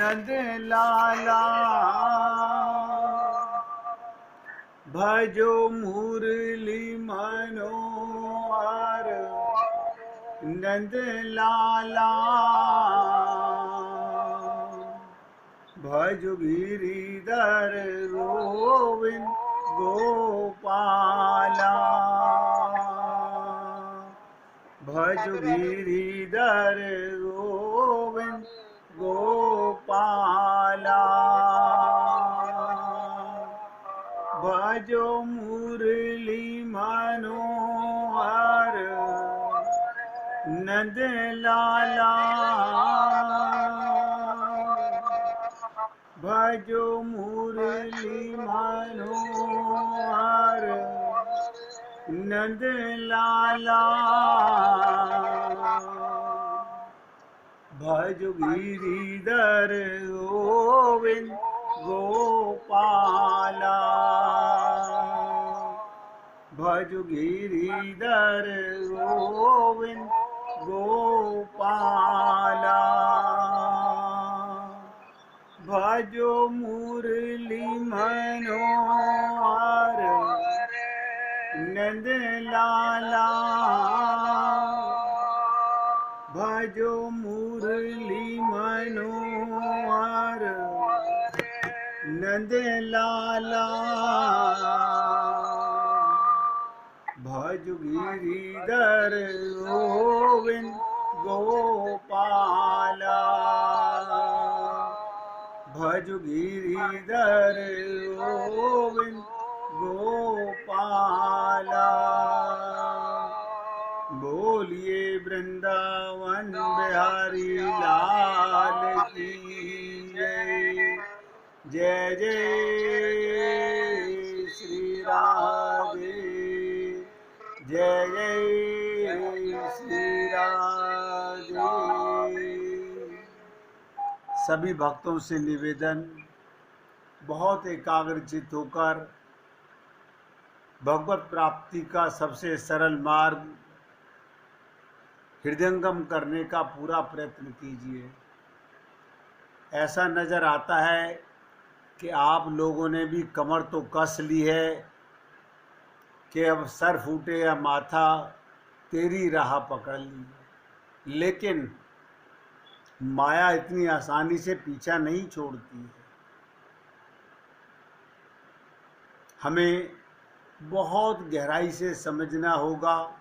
नंद लाला भजो मुरली मनोहर नंद लाला भजो गिरिधर गोविंद गोपाला भजो गिरिधर गोविंद गोपाला भजो मुरली मनोहर नंद लाला भजो मुरली मनोहर नंद लाला भजो गिरिधर गोविंद गोपाला भजो गिरिधर गोविंद गोपाला भजो मुरली मनोहर नंद लाला भजो मुरली मनोहर नंद लाला भजो गिरिधर गोविंद गोपाला भजो गिरिधर गोविंद गोपाला बोलिए वृंदावन बिहारी लाल की जय जय श्री राधे जय जय श्री राधे। सभी भक्तों से निवेदन, बहुत एकाग्रचित होकर भगवत प्राप्ति का सबसे सरल मार्ग हृदयंगम करने का पूरा प्रयत्न कीजिए। ऐसा नज़र आता है कि आप लोगों ने भी कमर तो कस ली है कि अब सर फूटे या माथा तेरी राह पकड़ ली, लेकिन माया इतनी आसानी से पीछा नहीं छोड़ती है। हमें बहुत गहराई से समझना होगा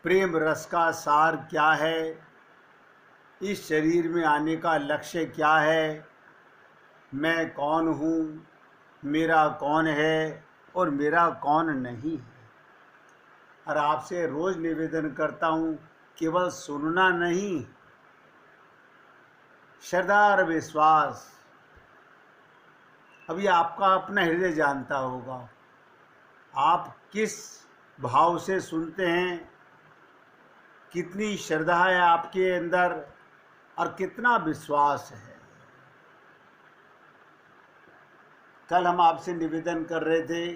प्रेम रस का सार क्या है, इस शरीर में आने का लक्ष्य क्या है, मैं कौन हूँ, मेरा कौन है और मेरा कौन नहीं है। और आपसे रोज़ निवेदन करता हूँ, केवल सुनना नहीं, श्रद्धा और विश्वास। अभी आपका अपना हृदय जानता होगा, आप किस भाव से सुनते हैं, कितनी श्रद्धा है आपके अंदर और कितना विश्वास है। कल हम आपसे निवेदन कर रहे थे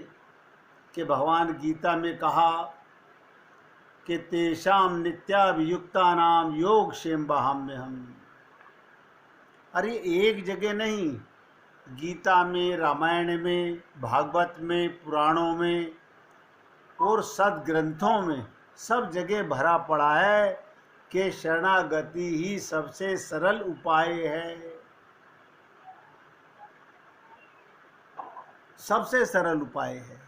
कि भगवान गीता में कहा कि तेषाम नित्याभियुक्तानाम योगक्षेमवहाम्यहम्। अरे एक जगह नहीं, गीता में, रामायण में, भागवत में, पुराणों में और सद्ग्रंथों में सब जगह भरा पड़ा है कि शरणागति ही सबसे सरल उपाय है, सबसे सरल उपाय है।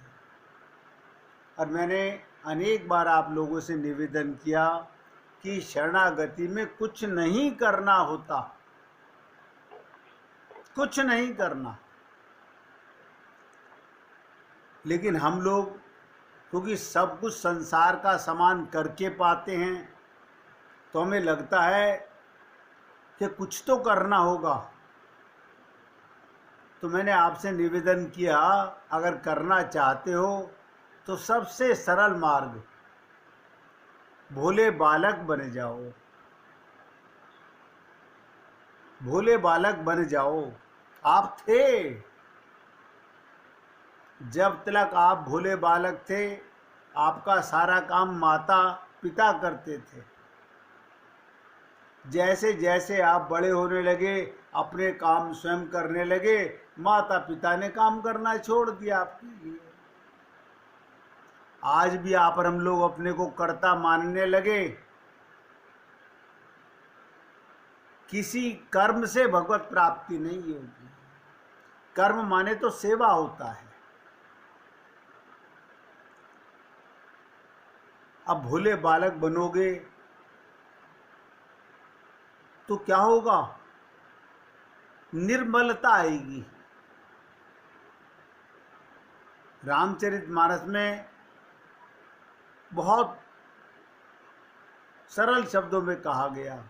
और मैंने अनेक बार आप लोगों से निवेदन किया कि शरणागति में कुछ नहीं करना होता, कुछ नहीं करना। लेकिन हम लोग क्योंकि सब कुछ संसार का सामान करके पाते हैं, तो हमें लगता है कि कुछ तो करना होगा। तो मैंने आपसे निवेदन किया, अगर करना चाहते हो तो सबसे सरल मार्ग, भोले बालक बन जाओ, भोले बालक बन जाओ। आप थे, जब तक आप भोले बालक थे, आपका सारा काम माता पिता करते थे। जैसे जैसे आप बड़े होने लगे, अपने काम स्वयं करने लगे, माता पिता ने काम करना छोड़ दिया आपके लिए। आज भी आप और हम लोग अपने को कर्ता मानने लगे। किसी कर्म से भगवत प्राप्ति नहीं होगी। कर्म माने तो सेवा होता है। अब भोले बालक बनोगे तो क्या होगा? निर्मलता आएगी। रामचरितमानस में बहुत सरल शब्दों में कहा गया,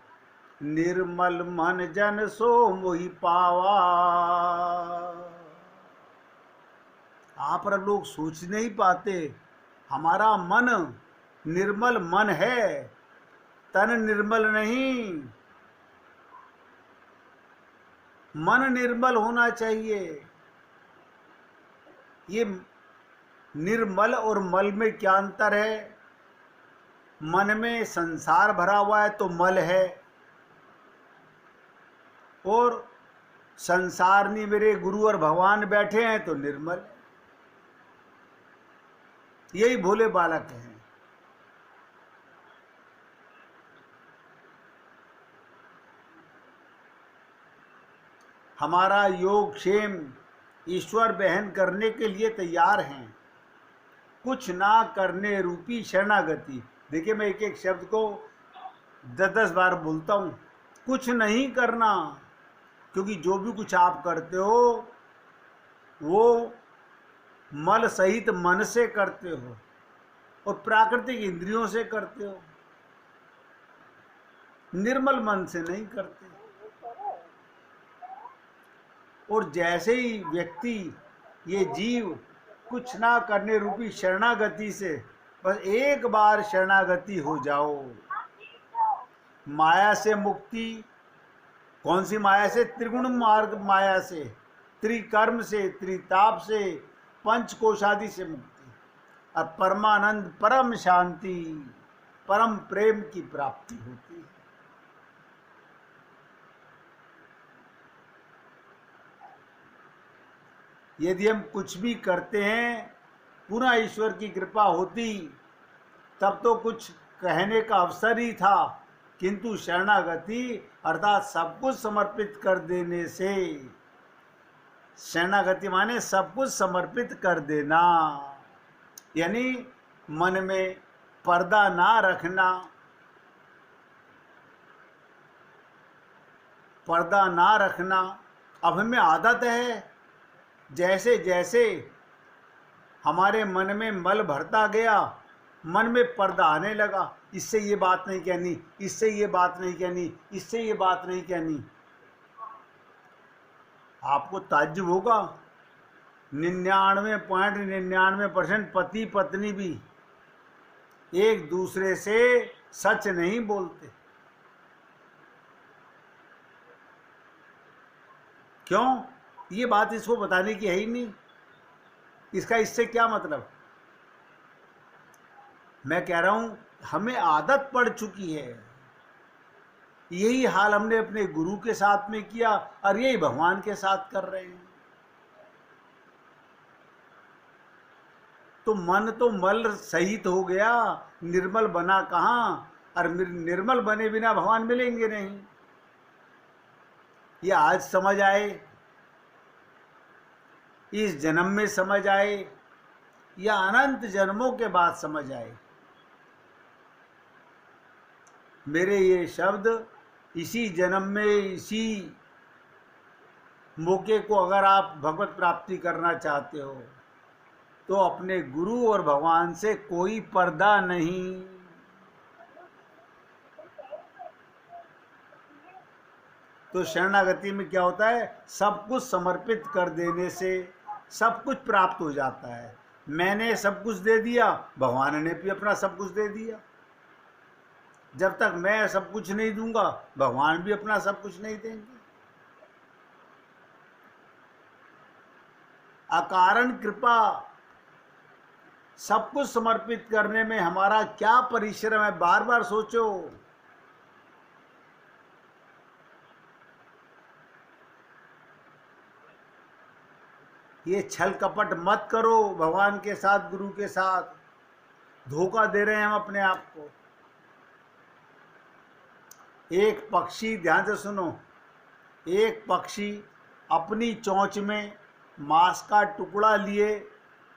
निर्मल मन जन सो मोहि पावा। आप और लोग सोच नहीं पाते, हमारा मन निर्मल मन है, तन निर्मल नहीं। मन निर्मल होना चाहिए। ये निर्मल और मल में क्या अंतर है? मन में संसार भरा हुआ है तो मल है, और संसार में मेरे गुरु और भगवान बैठे हैं तो निर्मल। यही भोले बालक हैं। हमारा योग क्षेम ईश्वर बहन करने के लिए तैयार हैं। कुछ ना करने रूपी शरणागति। देखिए, मैं एक एक शब्द को 10-10 बार बोलता हूँ। कुछ नहीं करना, क्योंकि जो भी कुछ आप करते हो वो मल सहित मन से करते हो और प्राकृतिक इंद्रियों से करते हो, निर्मल मन से नहीं करते। और जैसे ही व्यक्ति, ये जीव कुछ ना करने रूपी शरणागति से, बस एक बार शरणागति हो जाओ, माया से मुक्ति। कौन सी माया से? त्रिगुण मार्ग माया से, त्रिकर्म से, त्रिताप से, पंचकोशादि से मुक्ति, और परमानंद, परम शांति, परम प्रेम की प्राप्ति होती है। यदि हम कुछ भी करते हैं, पुनः ईश्वर की कृपा होती तब तो कुछ कहने का अवसर ही था, किंतु शरणागति अर्थात सब कुछ समर्पित कर देने से, शरणागति माने सब कुछ समर्पित कर देना, यानी मन में पर्दा ना रखना। पर्दा ना रखना अब हमें आदत है। जैसे जैसे हमारे मन में मल भरता गया, मन में पर्दा आने लगा। इससे ये बात नहीं कहनी, इससे ये बात नहीं कहनी, इससे ये बात नहीं कहनी। आपको ताज्जुब होगा, 99.99% पति पत्नी भी एक दूसरे से सच नहीं बोलते। क्यों? ये बात इसको बताने की है ही नहीं। इसका इससे क्या मतलब? मैं कह रहा हूं, हमें आदत पड़ चुकी है। यही हाल हमने अपने गुरु के साथ में किया और यही भगवान के साथ कर रहे हैं। तो मन तो मल सहित हो गया, निर्मल बना कहाँ? और निर्मल बने बिना भगवान मिलेंगे नहीं। ये आज समझ आए, इस जन्म में समझ आए, या अनंत जन्मों के बाद समझ आए। मेरे ये शब्द इसी जन्म में, इसी मौके को अगर आप भगवत प्राप्ति करना चाहते हो तो अपने गुरु और भगवान से कोई पर्दा नहीं। तो शरणागति में क्या होता है? सब कुछ समर्पित कर देने से सब कुछ प्राप्त हो जाता है। मैंने सब कुछ दे दिया, भगवान ने भी अपना सब कुछ दे दिया। जब तक मैं सब कुछ नहीं दूंगा, भगवान भी अपना सब कुछ नहीं देंगे। अकारण कृपा, सब कुछ समर्पित करने में हमारा क्या परिश्रम है, बार बार सोचो। ये छल कपट मत करो भगवान के साथ, गुरु के साथ। धोखा दे रहे हैं हम अपने आप को। एक पक्षी, ध्यान से सुनो, एक पक्षी अपनी चोंच में मांस का टुकड़ा लिए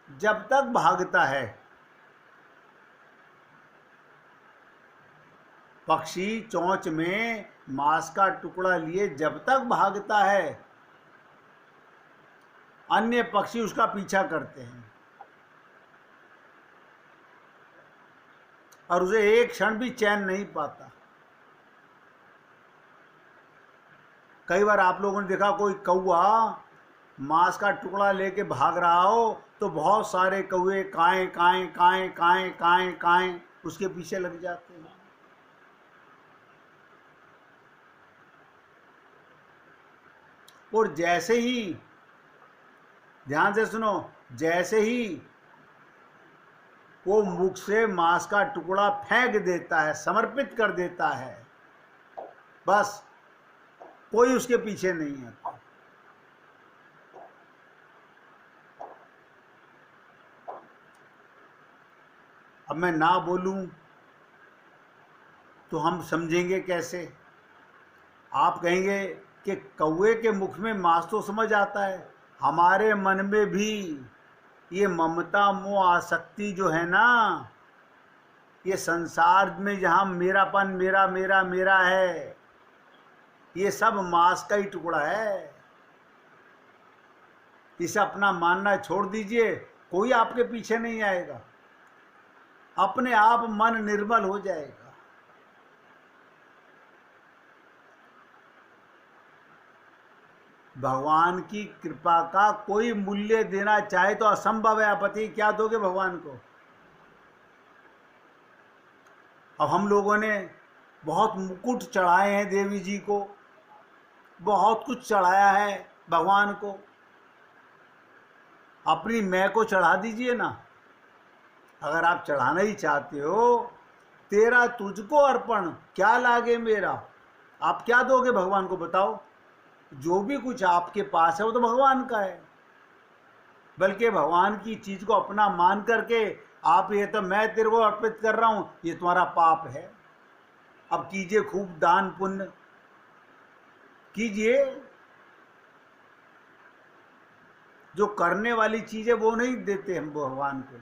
जब तक भागता है, पक्षी चोंच में मांस का टुकड़ा लिए जब तक भागता है, अन्य पक्षी उसका पीछा करते हैं और उसे एक क्षण भी चैन नहीं पाता। कई बार आप लोगों ने देखा कोई कौआ मांस का टुकड़ा लेके भाग रहा हो तो बहुत सारे कौवे काएं काएं काएं काएं काएं काएं उसके पीछे लग जाते हैं। और जैसे ही, ध्यान से सुनो, जैसे ही वो मुख से मांस का टुकड़ा फेंक देता है, समर्पित कर देता है, बस कोई उसके पीछे नहीं आता। अब मैं ना बोलूं तो हम समझेंगे कैसे? आप कहेंगे कि कौवे के मुख में मांस तो समझ आता है, हमारे मन में भी ये ममता मोह आसक्ति जो है ना, ये संसार में जहाँ मेरापन, मेरा मेरा मेरा है, ये सब मांस का ही टुकड़ा है। इसे अपना मानना छोड़ दीजिए, कोई आपके पीछे नहीं आएगा, अपने आप मन निर्मल हो जाएगा। भगवान की कृपा का कोई मूल्य देना चाहे तो असंभव है। आपत्ति क्या दोगे भगवान को? अब हम लोगों ने बहुत मुकुट चढ़ाए हैं देवी जी को, बहुत कुछ चढ़ाया है भगवान को। अपनी मैं को चढ़ा दीजिए ना, अगर आप चढ़ाना ही चाहते हो। तेरा तुझको अर्पण, क्या लागे मेरा। आप क्या दोगे भगवान को बताओ? जो भी कुछ आपके पास है वो तो भगवान का है, बल्कि भगवान की चीज को अपना मान करके आप ये तो मैं तेरे को अर्पित कर रहा हूं, ये तुम्हारा पाप है। अब कीजिए खूब दान पुण्य कीजिए, जो करने वाली चीज है वो नहीं देते हम भगवान को।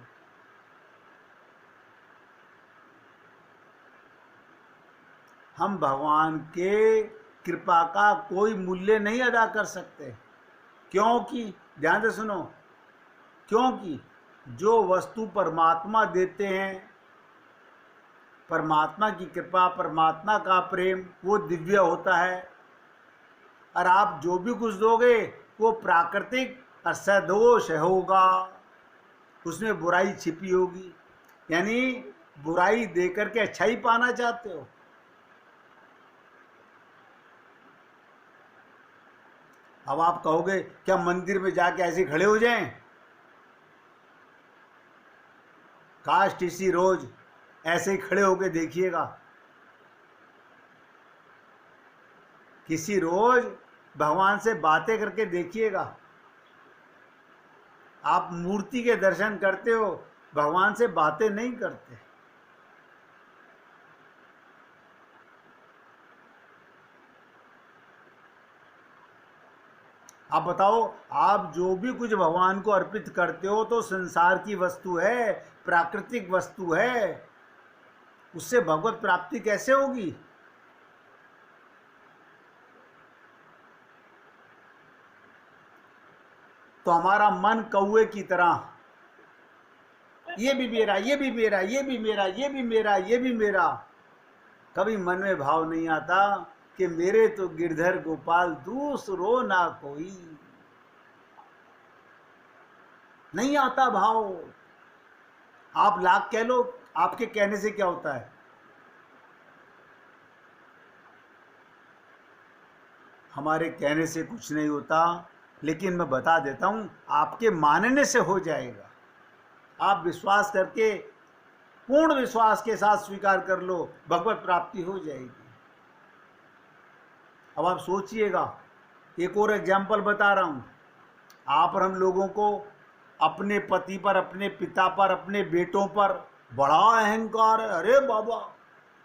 हम भगवान के कृपा का कोई मूल्य नहीं अदा कर सकते, क्योंकि ध्यान से सुनो, क्योंकि जो वस्तु परमात्मा देते हैं, परमात्मा की कृपा, परमात्मा का प्रेम, वो दिव्य होता है। और आप जो भी कुछ दोगे वो प्राकृतिक और सदोष होगा, उसमें बुराई छिपी होगी। यानी बुराई देकर के अच्छाई पाना चाहते हो। अब आप कहोगे क्या मंदिर में जाके ऐसे खड़े हो जाएं? काश किसी रोज ऐसे ही खड़े होके देखिएगा, किसी रोज भगवान से बातें करके देखिएगा। आप मूर्ति के दर्शन करते हो, भगवान से बातें नहीं करते। आप बताओ, आप जो भी कुछ भगवान को अर्पित करते हो तो संसार की वस्तु है, प्राकृतिक वस्तु है, उससे भगवत प्राप्ति कैसे होगी? तो हमारा मन कौवे की तरह, ये भी मेरा, ये भी मेरा, ये भी मेरा, ये भी मेरा, ये भी मेरा, कभी मन में भाव नहीं आता कि मेरे तो गिरधर गोपाल दूसरो ना कोई। नहीं आता भाव। आप लाख कह लो, आपके कहने से क्या होता है? हमारे कहने से कुछ नहीं होता, लेकिन मैं बता देता हूं, आपके मानने से हो जाएगा। आप विश्वास करके, पूर्ण विश्वास के साथ स्वीकार कर लो, भगवत प्राप्ति हो जाएगी। अब आप सोचिएगा, एक और एग्जाम्पल बता रहा हूं। आप और हम लोगों को अपने पति पर, अपने पिता पर, अपने बेटों पर बड़ा अहंकार है। अरे बाबा,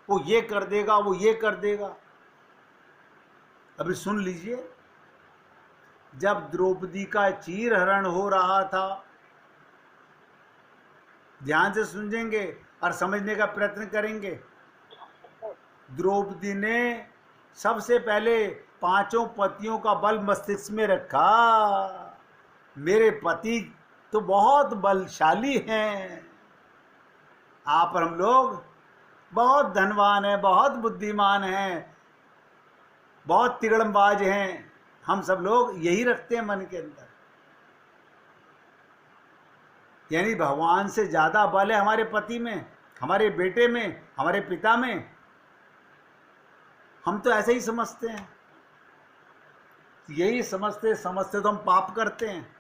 वो ये कर देगा, वो ये कर देगा। अभी सुन लीजिए, जब द्रौपदी का चीरहरण हो रहा था, ध्यान से सुनेंगे और समझने का प्रयत्न करेंगे। द्रौपदी ने सबसे पहले पांचों पतियों का बल मस्तिष्क में रखा। मेरे पति तो बहुत बलशाली हैं, आप और हम लोग बहुत धनवान हैं, बहुत बुद्धिमान हैं, बहुत तिगड़मबाज हैं। हम सब लोग यही रखते हैं मन के अंदर। यानी भगवान से ज़्यादा बल है हमारे पति में, हमारे बेटे में, हमारे पिता में। हम तो ऐसे ही समझते हैं। यही समझते समझते तो हम पाप करते हैं।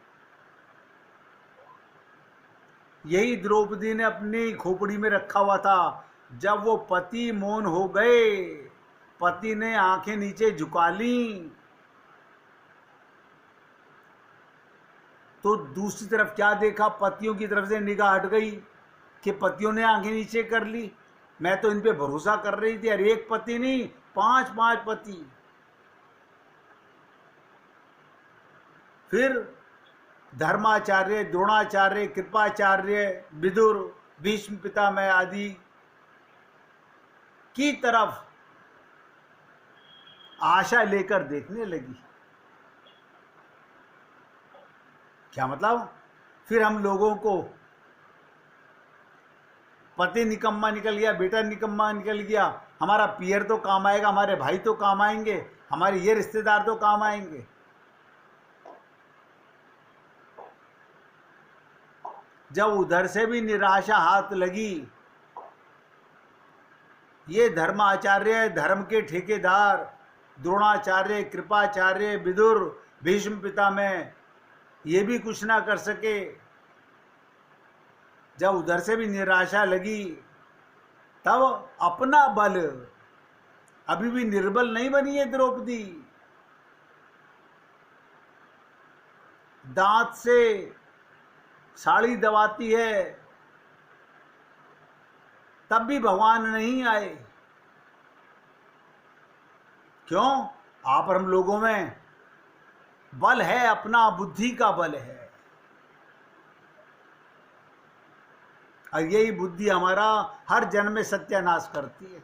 यही द्रौपदी ने अपनी खोपड़ी में रखा हुआ था। जब वो पति मौन हो गए, पति ने आंखें नीचे झुका ली, तो दूसरी तरफ क्या देखा, पतियों की तरफ से निगाह हट गई कि पतियों ने आंखें नीचे कर ली। मैं तो इन पे भरोसा कर रही थी। अरे एक पति नहीं, 5 पति। फिर धर्माचार्य, द्रोणाचार्य, कृपाचार्य, विदुर, भीष्म पितामह आदि की तरफ आशा लेकर देखने लगी। क्या मतलब? फिर हम लोगों को पति निकम्मा निकल गया, बेटा निकम्मा निकल गया, हमारा पियर तो काम आएगा, हमारे भाई तो काम आएंगे, हमारे ये रिश्तेदार तो काम आएंगे। जब उधर से भी निराशा हाथ लगी, ये धर्माचार्य, धर्म के ठेकेदार, द्रोणाचार्य, कृपाचार्य, विदुर, भीष्म पितामह, ये भी कुछ ना कर सके। जब उधर से भी निराशा लगी, तब अपना बल, अभी भी निर्बल नहीं बनी है द्रौपदी। दांत से साड़ी दबाती है, तब भी भगवान नहीं आए। क्यों? आप और हम लोगों में बल है, अपना बुद्धि का बल है, और यही बुद्धि हमारा हर जन्म में सत्यानाश करती है।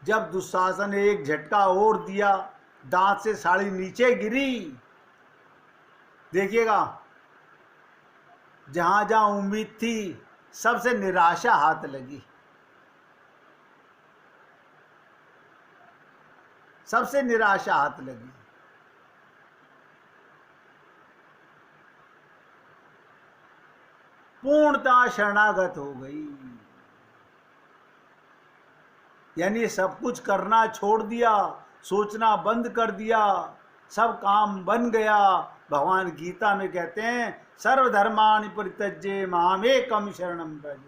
जब दुशासन ने एक झटका और दिया, दांत से साड़ी नीचे गिरी, देखिएगा जहां जहां उम्मीद थी सबसे निराशा हाथ लगी। सबसे निराशा हाथ लगी। पूर्णतः शरणागत हो गई। यानी सब कुछ करना छोड़ दिया, सोचना बंद कर दिया, सब काम बन गया। भगवान गीता में कहते हैं, सर्वधर्माणि परित्यज्य मामेकं शरणं व्रज।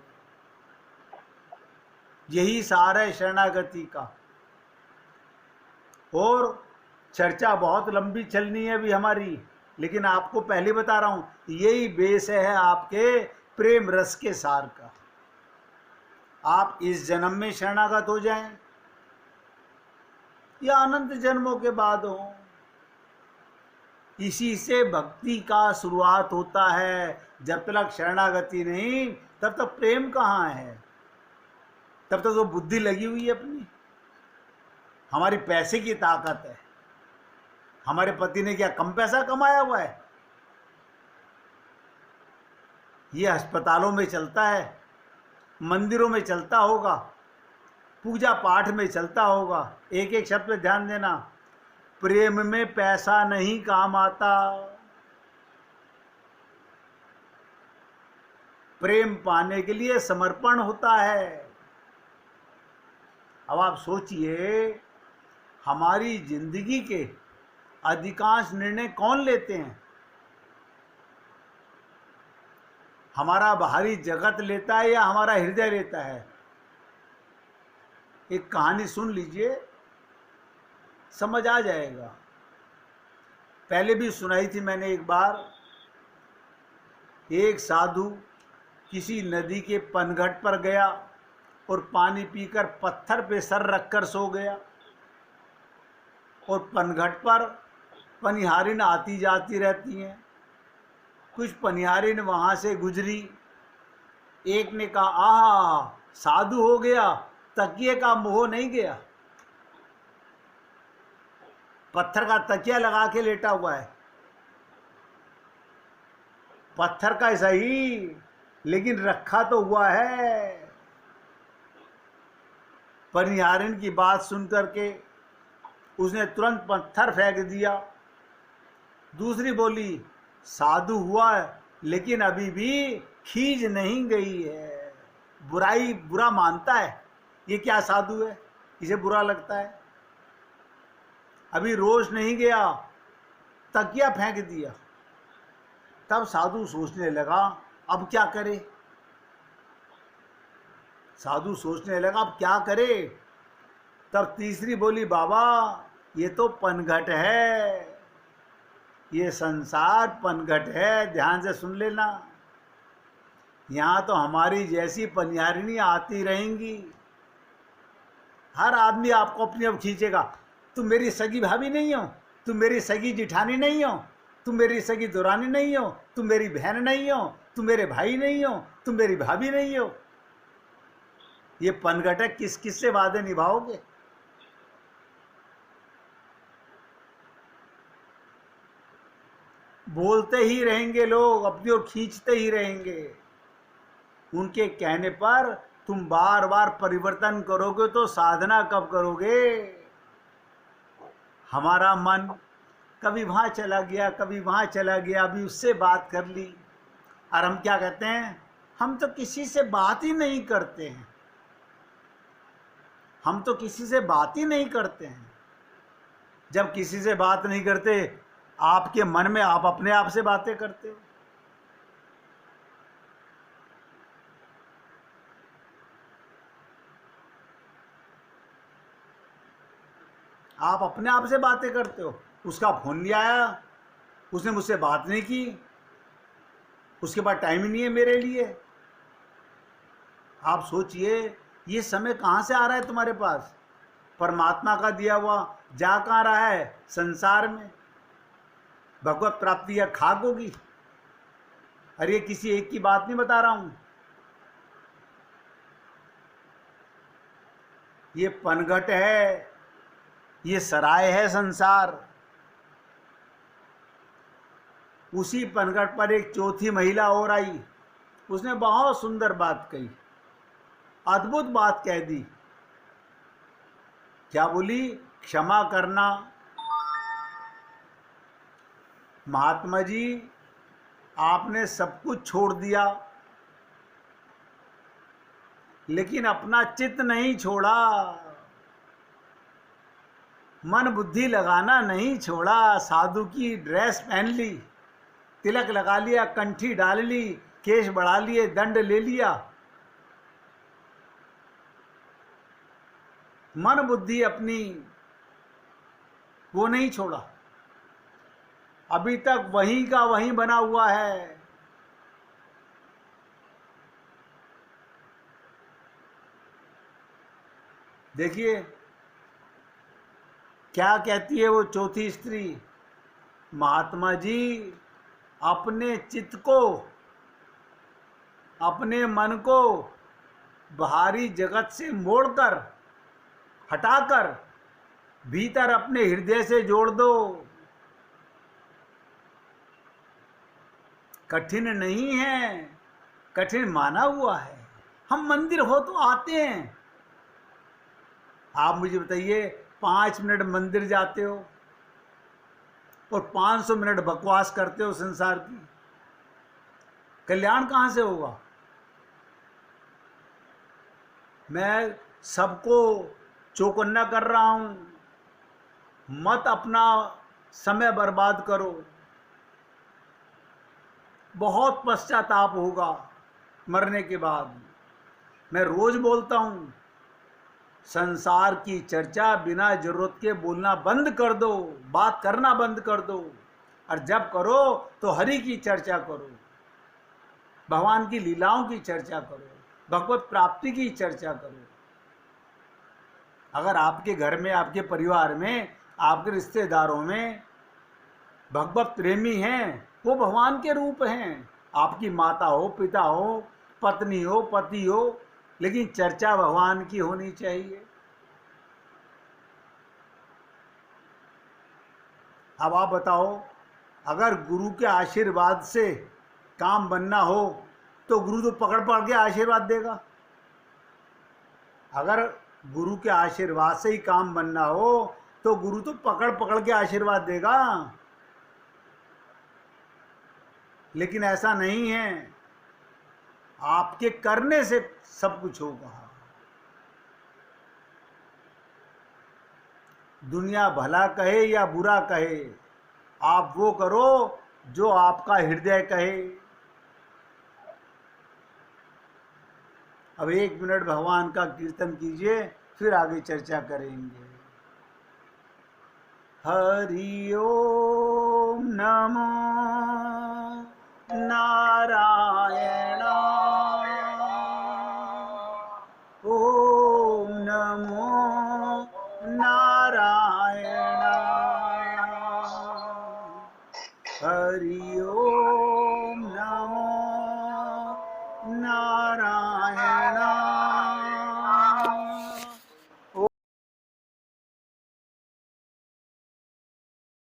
यही सार है शरणागति का। और चर्चा बहुत लंबी चलनी है अभी हमारी, लेकिन आपको पहले बता रहा हूं, यही बेस है आपके प्रेम रस के सार का। आप इस जन्म में शरणागत हो जाएं या अनंत जन्मों के बाद हो, इसी से भक्ति का शुरुआत होता है। जब तक शरणागति नहीं, तब तक प्रेम कहाँ है? तब तक तो बुद्धि लगी हुई है अपनी। हमारी पैसे की ताकत है। हमारे पति ने क्या कम पैसा कमाया हुआ है? ये अस्पतालों में चलता है, मंदिरों में चलता होगा, पूजा पाठ में चलता होगा। एक एक शब्द पे ध्यान देना। प्रेम में पैसा नहीं काम आता। प्रेम पाने के लिए समर्पण होता है। अब आप सोचिए, हमारी जिंदगी के अधिकांश निर्णय कौन लेते हैं? हमारा बाहरी जगत लेता है या हमारा हृदय लेता है? एक कहानी सुन लीजिए, समझ आ जाएगा। पहले भी सुनाई थी मैंने एक बार। एक साधु किसी नदी के पनघट पर गया और पानी पीकर पत्थर पे सर रखकर सो गया, और पनघट पर पनिहारिन आती जाती रहती हैं। कुछ पनिहारिन वहाँ से गुजरी। एक ने कहा, आहा साधु हो गया, तकिए का मोह नहीं गया। पत्थर का तकिया लगा के लेटा हुआ है, पत्थर का सही, लेकिन रखा तो हुआ है। पनिहारिन की बात सुनकर के उसने तुरंत पत्थर फेंक दिया। दूसरी बोली, साधु हुआ है लेकिन अभी भी खींच नहीं गई है, बुराई बुरा मानता है। ये क्या साधु है, इसे बुरा लगता है। अभी रोश नहीं गया, तकिया फेंक दिया। तब साधु सोचने लगा अब क्या करे। साधु सोचने लगा अब क्या करे। तब तीसरी बोली, बाबा ये तो पनघट है, ये संसार पनघट है, ध्यान से सुन लेना। यहाँ तो हमारी जैसी पनिहारिनी आती रहेंगी। हर आदमी आपको अपनी अब खींचेगा। तुम मेरी सगी भाभी नहीं हो, तुम मेरी सगी जिठानी नहीं हो, तुम मेरी सगी दुरानी नहीं हो, तुम मेरी बहन नहीं हो, तुम मेरे भाई नहीं हो, तुम मेरी भाभी नहीं हो। ये पनघट है, किस किस से वादे निभाओगे। बोलते ही रहेंगे लोग, अपनी ओर खींचते ही रहेंगे। उनके कहने पर तुम बार बार परिवर्तन करोगे तो साधना कब करोगे। हमारा मन कभी वहाँ चला गया, कभी वहाँ चला गया, अभी उससे बात कर ली। और हम क्या कहते हैं, हम तो किसी से बात ही नहीं करते हैं, हम तो किसी से बात ही नहीं करते हैं। जब किसी से बात नहीं करते, आपके मन में आप अपने आप से बातें करते हो। आप अपने आप से बातें करते हो। उसका फोन नहीं आया, उसने मुझसे बात नहीं की, उसके पास टाइम ही नहीं है मेरे लिए। आप सोचिए ये समय कहाँ से आ रहा है तुम्हारे पास। परमात्मा का दिया हुआ जा कहाँ रहा है, संसार में। भगवत प्राप्ति या खाक होगी। अरे ये किसी एक की बात नहीं बता रहा हूं। ये पनघट है, ये सराय है संसार। उसी पनघट पर एक चौथी महिला और आई। उसने बहुत सुंदर बात कही, अद्भुत बात कह दी। क्या बोली, क्षमा करना। महात्मा जी आपने सब कुछ छोड़ दिया, लेकिन अपना चित्त नहीं छोड़ा, मन बुद्धि लगाना नहीं छोड़ा। साधु की ड्रेस पहन ली, तिलक लगा लिया, कंठी डाल ली, केश बढ़ा लिए, दंड ले लिया, मन बुद्धि अपनी वो नहीं छोड़ा। अभी तक वहीं का वहीं बना हुआ है। देखिए क्या कहती है वो चौथी स्त्री, महात्मा जी अपने चित्त को, अपने मन को बाहरी जगत से मोड़कर, हटाकर भीतर अपने हृदय से जोड़ दो। कठिन नहीं है, कठिन माना हुआ है। हम मंदिर हो तो आते हैं। आप मुझे बताइए, 5 मिनट मंदिर जाते हो और 500 मिनट बकवास करते हो संसार की, कल्याण कहाँ से होगा। मैं सबको चौकन्ना कर रहा हूं, मत अपना समय बर्बाद करो। बहुत पश्चाताप होगा मरने के बाद। मैं रोज बोलता हूं, संसार की चर्चा बिना जरूरत के बोलना बंद कर दो, बात करना बंद कर दो। और जब करो तो हरि की चर्चा करो, भगवान की लीलाओं की चर्चा करो, भगवत प्राप्ति की चर्चा करो। अगर आपके घर में, आपके परिवार में, आपके रिश्तेदारों में भगवत प्रेमी हैं, वो भगवान के रूप हैं। आपकी माता हो, पिता हो, पत्नी हो, पति हो, लेकिन चर्चा भगवान की होनी चाहिए। अब आप बताओ, अगर गुरु के आशीर्वाद से काम बनना हो तो गुरु तो पकड़ पकड़ के आशीर्वाद देगा। अगर गुरु के आशीर्वाद से ही काम बनना हो तो गुरु तो पकड़ पकड़ के आशीर्वाद देगा। लेकिन ऐसा नहीं है, आपके करने से सब कुछ होगा। दुनिया भला कहे या बुरा कहे, आप वो करो जो आपका हृदय कहे। अब 1 मिनट भगवान का कीर्तन कीजिए, फिर आगे चर्चा करेंगे। हरि ओम नमो नारायण, ओम नमो नारायण, हरि ओम नमो नारायण।